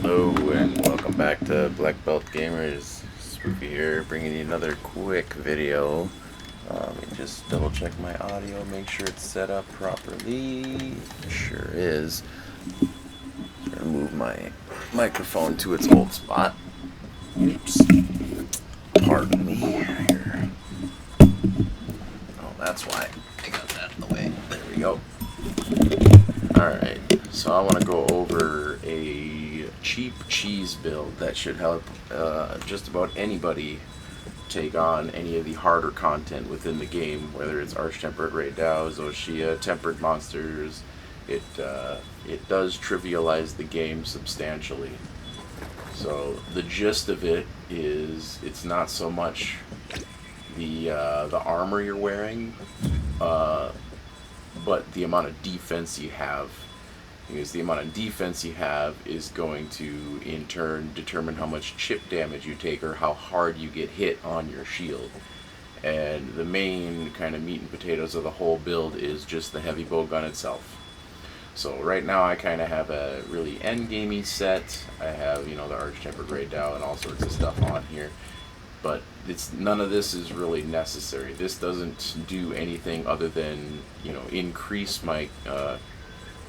Hello and welcome back to Black Belt Gamers. Spoopy here, bringing you another quick video. Let me just double check my audio, make sure it's set up properly. Sure is. I'm gonna move my microphone to its old spot. Oops. Pardon me here. Oh, that's why I got that in the way. There we go. Alright, so I want to go over a cheap cheese build that should help just about anybody take on any of the harder content within the game, whether it's Arch-Temperate Raidao, Zoshia, Tempered Monsters. It does trivialize the game substantially. So the gist of it is it's not so much the armor you're wearing, but the amount of defense you have, because the amount of defense you have is going to in turn determine how much chip damage you take or how hard you get hit on your shield. And the main kind of meat and potatoes of the whole build is just the heavy bowgun itself. So right now I kind of have a really endgamey set. I have, you know, the Arch-Tempered Raidao and all sorts of stuff on here. But none of this is really necessary. This doesn't do anything other than, you know, increase my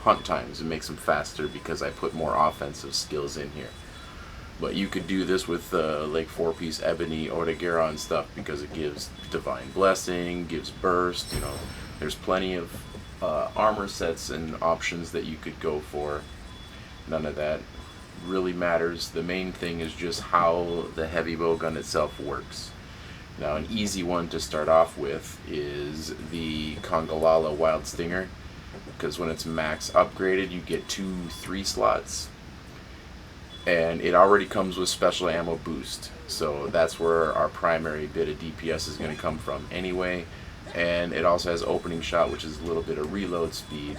hunt times and makes them faster because I put more offensive skills in here. But you could do this with like 4-piece Ebony Oregera and stuff because it gives Divine Blessing, gives Burst. You know, there's plenty of armor sets and options that you could go for. None of that really matters. The main thing is just how the heavy bowgun itself works. Now, an easy one to start off with is the Congalala Wild Stinger, because when it's max upgraded you get 2-3 slots, and it already comes with special ammo boost, so that's where our primary bit of DPS is going to come from anyway. And it also has opening shot, which is a little bit of reload speed.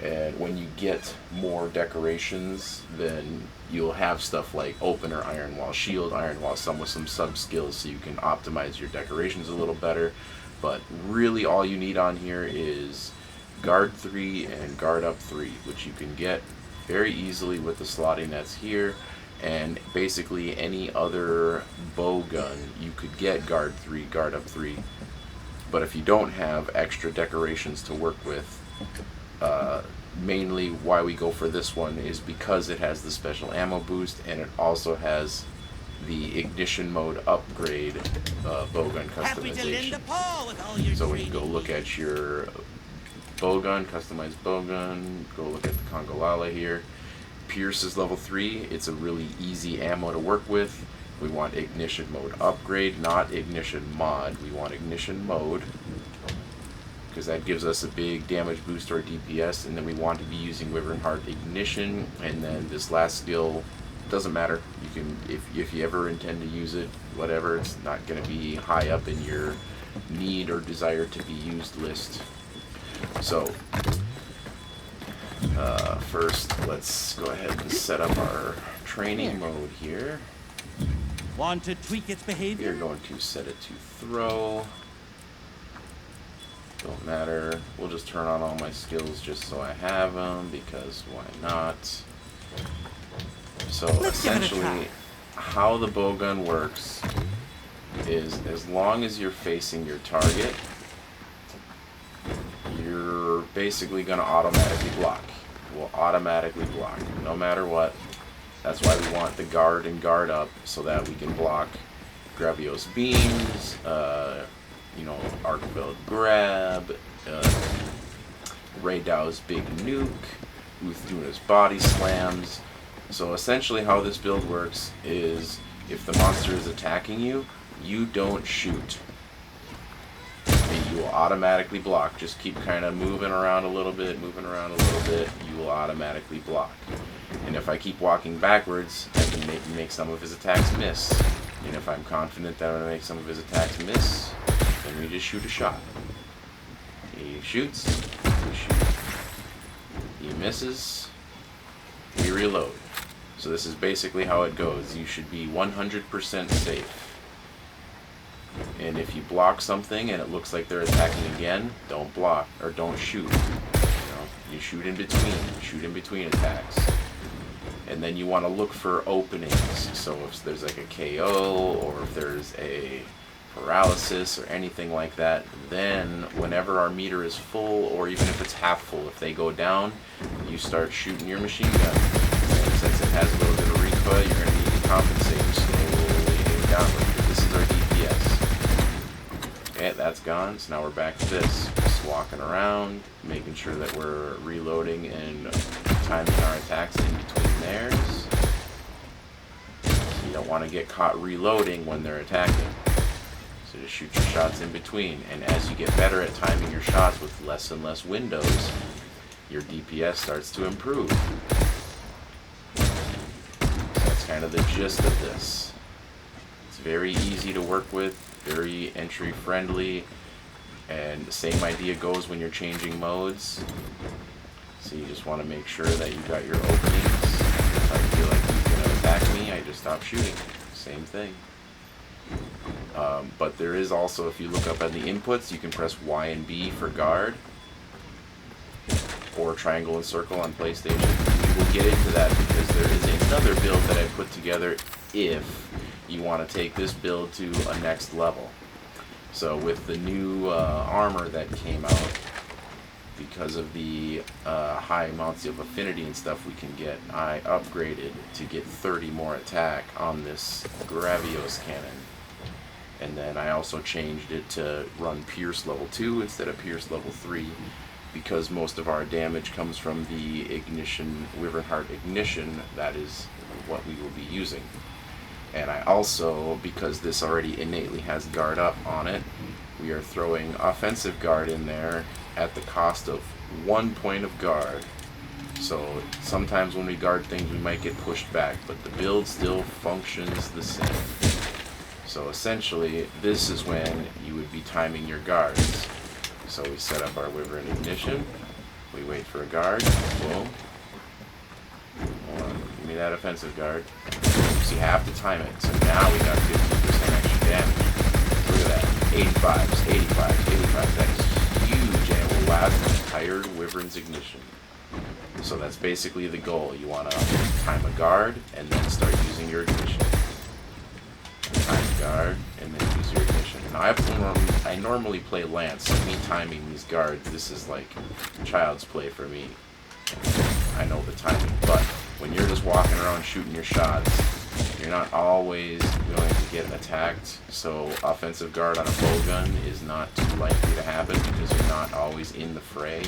And when you get more decorations, then you'll have stuff like Opener, Iron Wall Shield, Iron Wall, some with some sub skills, so you can optimize your decorations a little better. But really all you need on here is Guard 3 and Guard Up 3, which you can get very easily with the slotting that's here. And basically any other bowgun you could get Guard 3, Guard Up 3. But if you don't have extra decorations to work with, mainly why we go for this one is because it has the special ammo boost, and it also has the ignition mode upgrade bowgun customization. So when you go look at your bowgun, customized bowgun, go look at the Congalala here. Pierce is level 3. It's a really easy ammo to work with. We want ignition mode upgrade, not ignition mod. We want ignition mode, because that gives us a big damage boost to our DPS. And then we want to be using Wyvern Heart Ignition. And then this last skill doesn't matter. You can, if you ever intend to use it, whatever. It's not going to be high up in your need or desire to be used list. So first, let's go ahead and set up our training mode here. Want to tweak its behavior? We're going to set it to throw. Don't matter. We'll just turn on all my skills just so I have them, because why not? So essentially, how the bowgun works is as long as you're facing your target, you're basically going to automatically block. Will automatically block, no matter what. That's why we want the guard and guard up, so that we can block Gravios beams, you know, Archveld grab, Raidao's big nuke, Uthuna's body slams. So essentially how this build works is if the monster is attacking you, you don't shoot. You will automatically block. Just keep kind of moving around a little bit, you will automatically block. And if I keep walking backwards, I can make some of his attacks miss. And if I'm confident that I'm going to make some of his attacks miss, then we just shoot a shot. He shoots, we shoot. He misses, we reload. So this is basically how it goes. You should be 100% safe. And if you block something and it looks like they're attacking again, don't block, or don't shoot. You know, you shoot in between attacks. And then you want to look for openings. So if there's like a KO, or if there's a paralysis or anything like that, then whenever our meter is full, or even if it's half full, if they go down, you start shooting your machine gun. And since it has a little bit of recoil, you're going to need to compensate slowly downward. This is our DPS. Okay, that's gone. So now we're back to this. Just walking around, making sure that we're reloading and timing our attacks in between theirs. So you don't want to get caught reloading when they're attacking. So just shoot your shots in between. And as you get better at timing your shots with less and less windows, your DPS starts to improve. So that's kind of the gist of this. It's very easy to work with, very entry friendly, and the same idea goes when you're changing modes. So you just want to make sure that you got your openings. If I feel like he's going to attack me, I just stop shooting. Same thing. But there is also, if you look up at the inputs, you can press Y and B for guard, or triangle and circle on PlayStation. We will get into that because there is another build that I put together if you want to take this build to a next level. So with the new armor that came out, because of the high amounts of affinity and stuff we can get, I upgraded to get 30 more attack on this Gravios cannon. And then I also changed it to run Pierce level 2 instead of Pierce level 3, because most of our damage comes from the ignition, Wyvernheart ignition. That is what we will be using. And I also, because this already innately has guard up on it, we are throwing offensive guard in there at the cost of 1 point of guard. So sometimes when we guard things we might get pushed back, but the build still functions the same. So essentially this is when you would be timing your guards. So we set up our Wyvern ignition, we wait for a guard, boom. Hold on, give me that offensive guard. So you have to time it. So now we got 50% extra damage. Look at that. 85s, 85s, 85s. That is huge, and it will last the entire Wyvern's ignition. So that's basically the goal. You want to time a guard and then start using your ignition. Time a guard and then use your ignition. Now I normally play Lance, so me timing these guards, this is like child's play for me. I know the timing, but when you're just walking around shooting your shots, you're not always going to get attacked. So offensive guard on a bowgun is not too likely to happen because you're not always in the fray.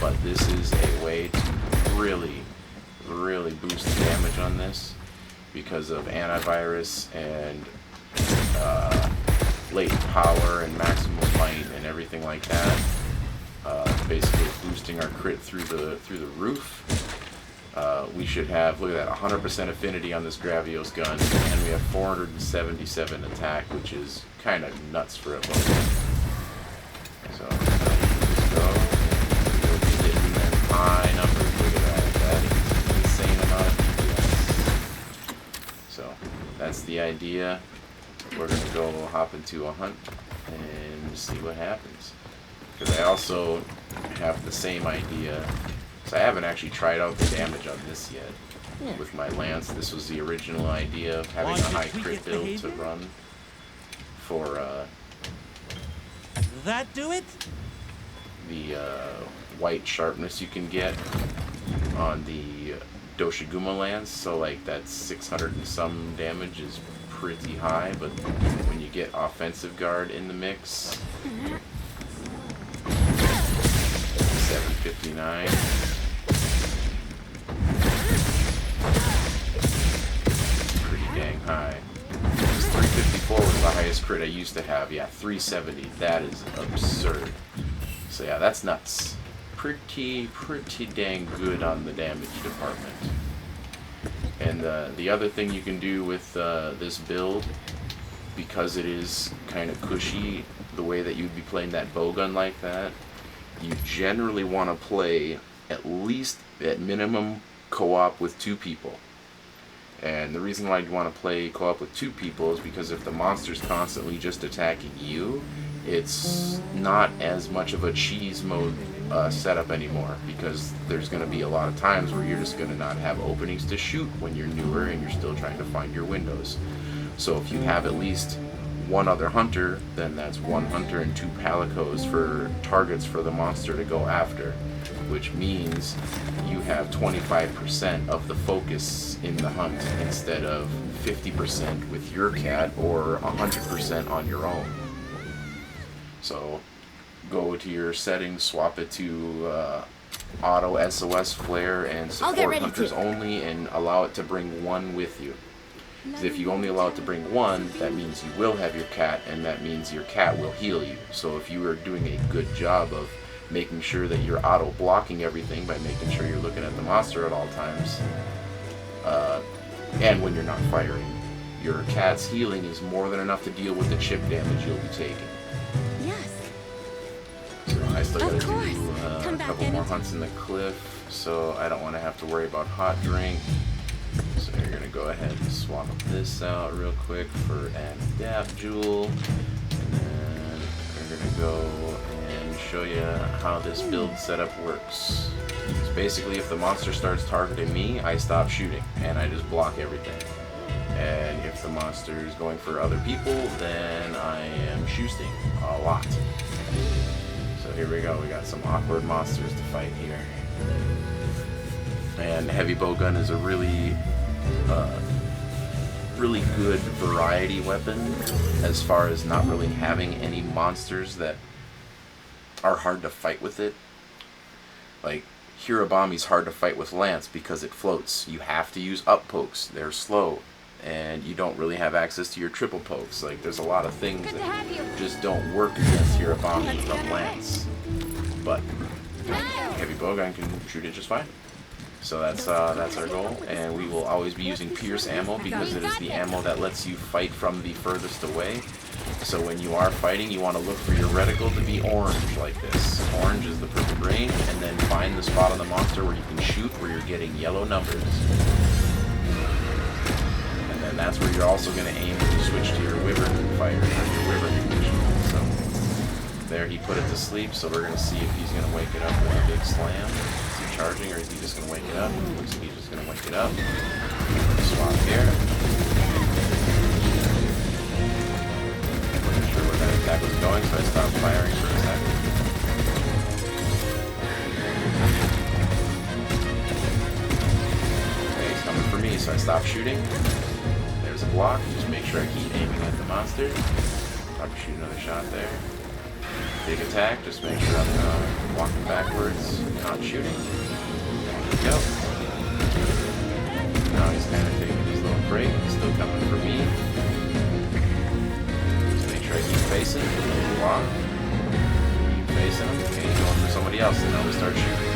But this is a way to really, really boost the damage on this because of antivirus and latent power and maximum might and everything like that. Basically boosting our crit through the roof. We should have, look at that, 100% affinity on this Gravios gun, and we have 477 attack, which is kind of nuts for a bowgun. So just go, and we'll be hitting them high numbers. Look at that, that is an insane amount of DPS. So that's the idea. We're going to go hop into a hunt and see what happens. Because I also have the same idea. So I haven't actually tried out the damage on this yet with my Lance. This was the original idea of having a high crit build to run for that do it? The white sharpness you can get on the Doshiguma Lance. So like that 600 and some damage is pretty high, but when you get offensive guard in the mix, 759. Pretty dang high. 354 was the highest crit I used to have. Yeah, 370. That is absurd. So yeah, that's nuts. Pretty dang good on the damage department. And the other thing you can do with this build, because it is kind of cushy, the way that you'd be playing that bowgun like that, you generally want to play at least, at minimum, co-op with 2 people. And the reason why you want to play co-op with 2 people is because if the monster's constantly just attacking you, it's not as much of a cheese mode setup anymore, because there's going to be a lot of times where you're just going to not have openings to shoot when you're newer and you're still trying to find your windows. So if you have at least one other hunter, then that's one hunter and two palicos for targets for the monster to go after, which means you have 25% of the focus in the hunt instead of 50% with your cat or 100% on your own. So go to your settings, swap it to auto SOS flare and support hunters only, and allow it to bring one with you. Because if you only allow it to bring one, that means you will have your cat, and that means your cat will heal you. So if you are doing a good job of making sure that you're auto blocking everything by making sure you're looking at the monster at all times, and when you're not firing, your cat's healing is more than enough to deal with the chip damage you'll be taking. So I still gotta do a couple more hunts in the cliff, so I don't want to have to worry about hot drink. So you're gonna go ahead and swap this out real quick for an adapt jewel, and then we're gonna go and show you how this build setup works. So basically, if the monster starts targeting me, I stop shooting and I just block everything. And if the monster is going for other people, then I am shooting a lot. So here we go, we got some awkward monsters to fight here. And heavy bowgun is a really good variety weapon as far as not really having any monsters that are hard to fight with it. Like Hirabami's hard to fight with Lance because it floats. You have to use up pokes, they're slow, and you don't really have access to your triple pokes. Like there's a lot of things that just don't work against Hirabami from Lance. But heavy bowgun can shoot it just fine. So that's our goal, and we will always be using Pierce ammo because it is the ammo that lets you fight from the furthest away. So when you are fighting, you want to look for your reticle to be orange like this. Orange is the perfect range, and then find the spot on the monster where you can shoot where you're getting yellow numbers. And then that's where you're also going to aim when you switch to your wyvern fire, or your wyvern condition. So there, he put it to sleep, so we're going to see if he's going to wake it up with a big slam. Charging, or is he just going to wake it up? Looks like he's just going to wake it up. Swap here. Wasn't sure where that attack was going, so I stopped firing for a second. Okay, he's coming for me, so I stopped shooting. There's a block. Just make sure I keep aiming at the monster. Probably shoot another shot there. Big attack, just make sure I'm walking backwards, not shooting. There we go. Now he's kind of taking his little break, he's still coming for me. Just make sure I keep facing, block. Keep facing him, okay, he's going for somebody else, and now we start shooting.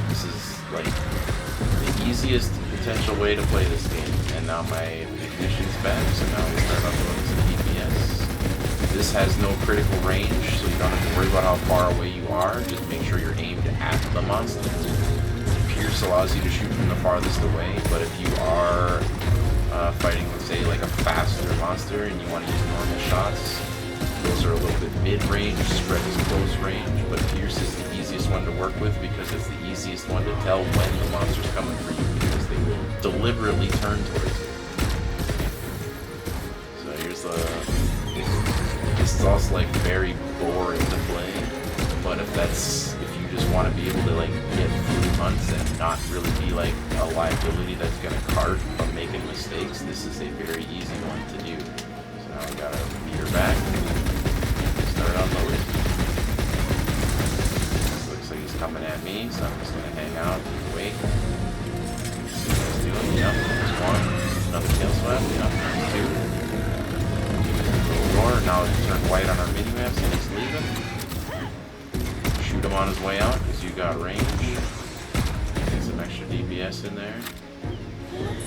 This is like the easiest potential way to play this game. And now my ignition's back, so now we start off with some DPS. This has no critical range, so you don't have to worry about how far away you are. Just make sure you're aimed at the monster. Pierce allows you to shoot from the farthest away, but if you are fighting, let's say, like a faster monster and you want to use normal shots, those are a little bit mid-range, spread is close range, but Pierce is the easiest one to work with because it's the easiest one to tell when the monster's coming for you, because they will deliberately turn towards you. So here's the... This is also like very boring to play, but if you just want to be able to like get through hunts and not really be like a liability that's gonna cart from making mistakes, this is a very easy one to do. So now we gotta meter back, start unloading. Looks like he's coming at me, so I'm just gonna hang out and wait. See what he's doing. Yep, there's one. Another kill swap. Yep, there's two. Roar. Now it's turned white on our mini-maps and he's leaving. Shoot him on his way out because you got range. Get some extra DPS in there.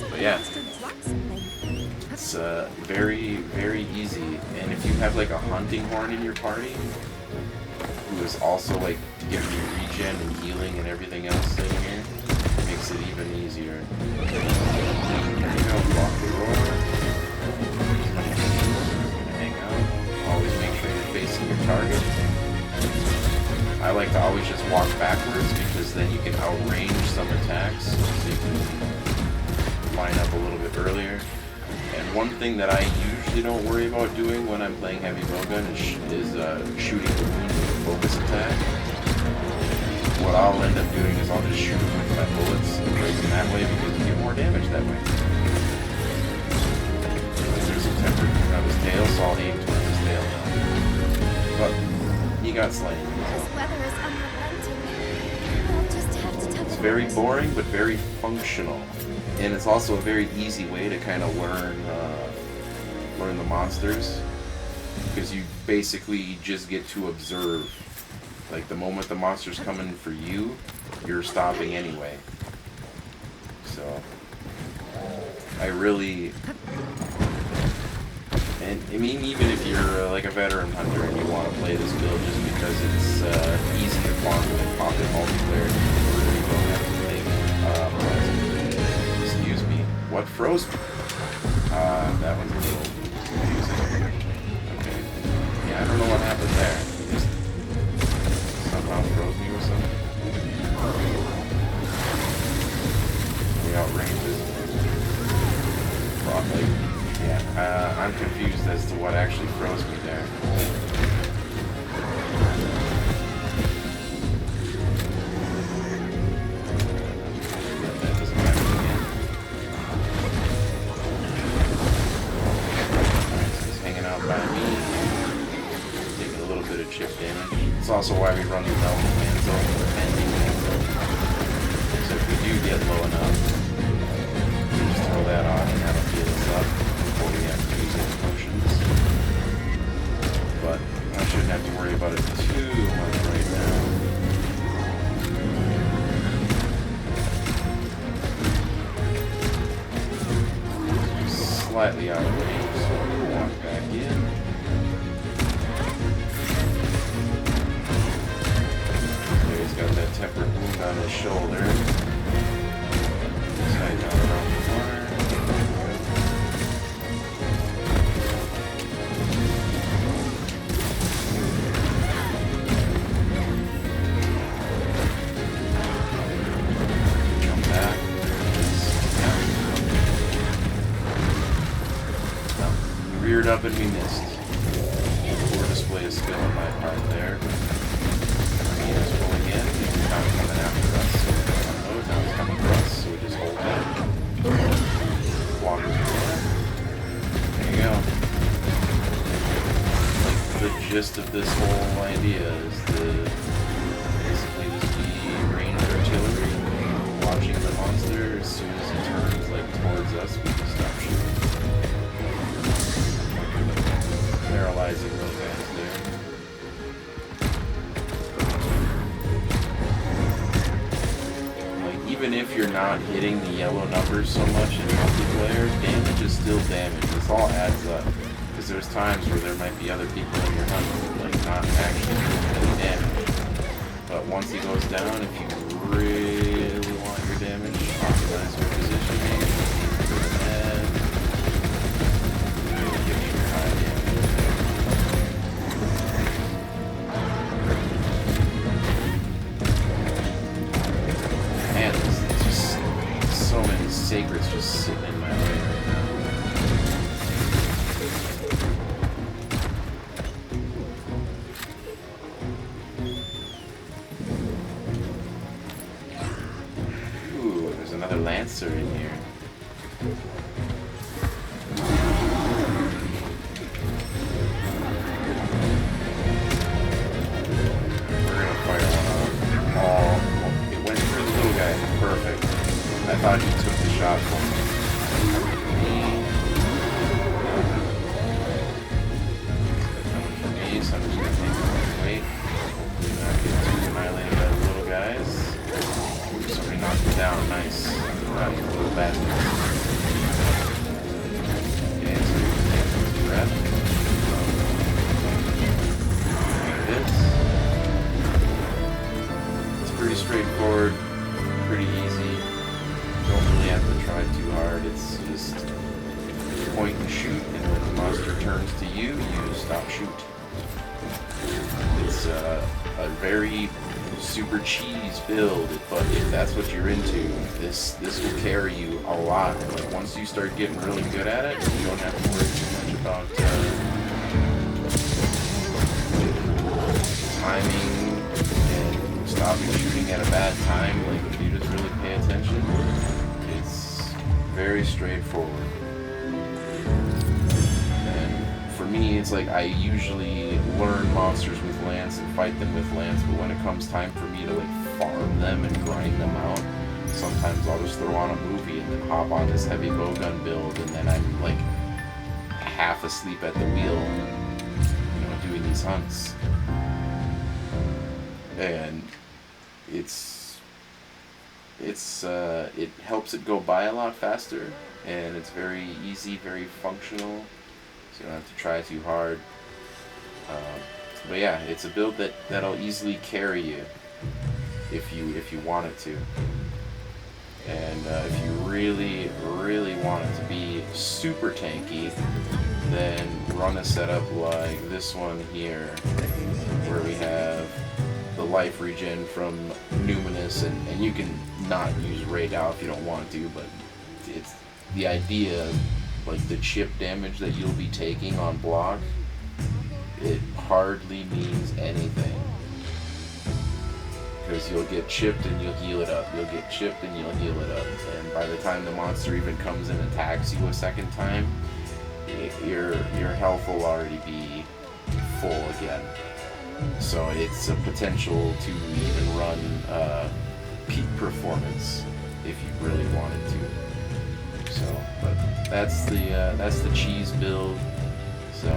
But yeah, it's very, very easy. And if you have like a hunting horn in your party, who is also like giving you regen and healing and everything else in here, it makes it even easier. There you go, block the roar. Always make sure you're facing your can outrange some attacks, so you can line up a little bit earlier. And one thing that I usually don't worry about doing when I'm playing heavy bowgun is shooting the wound with a focus attack. What I'll end up doing is I'll just shoot him with my bullets and break him that way because you get more damage that way. There's a temper of his tail, so I'll aim towards his tail now. But he got slain. This weather is unrelenting. I'll just have to tough it It's very out. boring, but very functional. And it's also a very easy way to kind of learn the monsters, because you basically just get to observe. Like the moment the monster's coming for you, you're stopping anyway. So I really, and I mean, even if you're like a veteran hunter and you want to play this build just because it's easy to farm and pocket multiplayer, you really don't have to think. Excuse me, what froze me? That one's a little confusing. Okay. Yeah, I don't know what happened there. He just somehow froze me or something. We outranged his rock. Like, yeah, I'm confused as to what actually froze me there. That doesn't happen again. Alright, so he's hanging out by me. Taking a little bit of chip damage. It's also why we run the Velvet Manzo. So if we do get low enough, we just throw that on and that'll heal us up before we have to use any potions. But I shouldn't have to worry about it too much right now. Slightly out of range, so we'll walk back in. There, he's got that tempered wound on his shoulder. He's hiding out around the corner. Jump back. No, we reared up and we missed. Poor display of skill on my part there. He was pulling in. He's kind of coming after us. So we don't unload. Now he's coming for us. So we just hold that. Walkers are there. There you go. Like the gist of this whole idea is basically just be ranged artillery, watching the monster. As soon as he turns like towards us, we can stop shooting. Paralyzing real fast there. Like even if you're not hitting the yellow numbers so much in multiplayer, damage is still damage. This all adds up. Because there's times where there might be other people in your hunt like not actually doing any damage. But once he goes down, if you really want your damage, optimize your positioning, go ahead, really give you your high damage. Man, there's just so many sacreds just sitting in my way right now. Ooh, there's another Lancer in here. We're gonna fire one off. Oh, it went for the little guy. Perfect. I thought he took the shot from me. Coming for me, so I'm just gonna take my weight. Not get too annihilated by the little guys. Ooh, somebody knocked him down. Nice. Wow, you little bastard. Okay, so he's taking his breath. There it is. It's pretty straightforward, pretty easy. Don't really have to try too hard. It's just point and shoot, and when the monster turns to you, you stop shoot. It's a very super cheese build, but if that's what you're into, this will carry you a lot. Like once you start getting really good at it, you don't have to worry too much about timing and stopping shooting at a bad time. Like if you just really pay attention, it's very straightforward. For me, it's like I usually learn monsters with lance and fight them with lance, but when it comes time for me to like farm them and grind them out, sometimes I'll just throw on a movie and then hop on this heavy bowgun build, and then I'm like half asleep at the wheel, doing these hunts. And it helps it go by a lot faster, and it's very easy, very functional. So you don't have to try too hard. But yeah, it's a build that'll easily carry you if you want it to. And if you really, really want it to be super tanky, then run a setup like this one here, where we have the life regen from Numinous, and you can not use Raid out if you don't want to, but it's the idea. Like the chip damage that you'll be taking on block, it hardly means anything. Because you'll get chipped and you'll heal it up. You'll get chipped and you'll heal it up. And by the time the monster even comes and attacks you a second time, your health will already be full again. So it's a potential to even run peak performance if you really wanted to. So, but that's the cheese build. So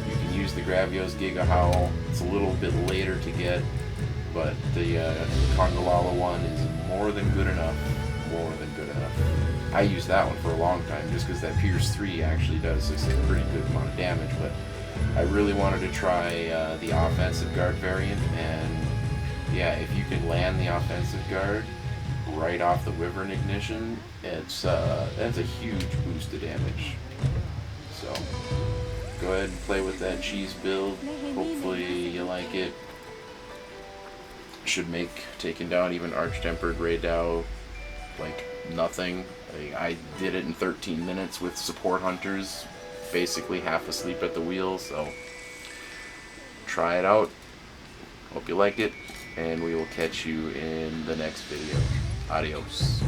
you can use the Gravios Giga Howl. It's a little bit later to get, but the Congalala one is more than good enough. More than good enough. I used that one for a long time just because that Pierce 3 actually does a pretty good amount of damage. But I really wanted to try the offensive guard variant, and yeah, if you can land the offensive guard right off the Wyvern ignition, that's a huge boost to damage. So go ahead and play with that cheese build. Hopefully you like it. Should make taking down even Arch-Tempered Raidao like nothing. I did it in 13 minutes with support hunters, basically half asleep at the wheel, so try it out. Hope you like it, and we will catch you in the next video. Adios.